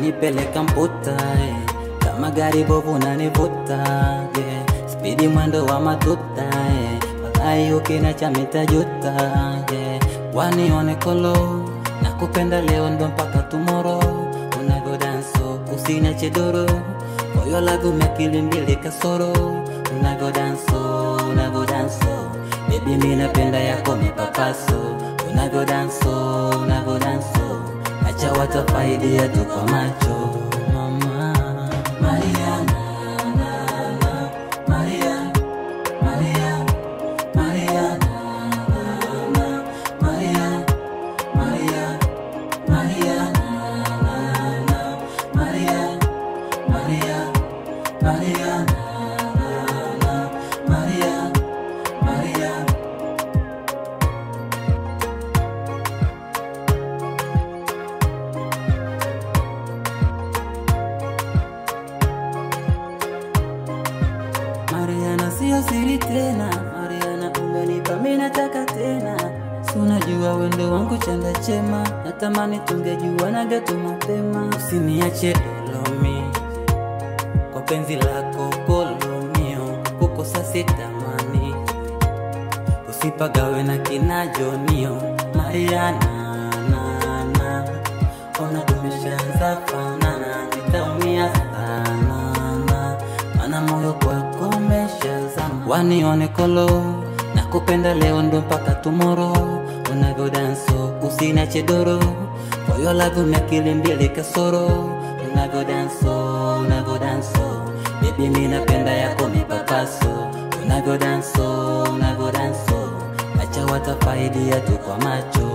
wanipeleka mputa, kama gari bovu unanivuta, speedi mwendo wa matuta, walai ukiniacha mitajuta, wanione kolo, nakupenda leo ndo mpaka tomorrow, unavyo danso usiniache doro, moyo lagu mekili mbili kasoro, unavyo danso, unavyo danso, baby mimi napenda yako mipapaso, unavyo danso, unavyo danso, acha watafaidia tu kwa macho. Mama Mariana, Maria, Maria, Mariana, Maria, Maria, Mariana, Maria, Maria, Mariana, Maria, Maria. Mariana sio siri tena, Mariana umenipa mimi nataka tena, unajua wendo wangu chanda chema, natamani tungejua nagetu mapema, usiniache dolomi, kwa penzi lako kolomio, kukosa sitamani, usipagawe na kina Jonio. Mariana, na, ona tumeshaanza fanana, nitaumia sana, mana moyo kwako umeshazama, wanione kolo, nakupenda leo ndo mpaka tomorrow, unavyo danso usiniache doro, moyo lagu mekili mbili kasoro, unavyo danso, unavyo danso, baby mimi napenda yako mipapaso, unavyo danso, unavyo danso, acha watafaidia tu kwa macho.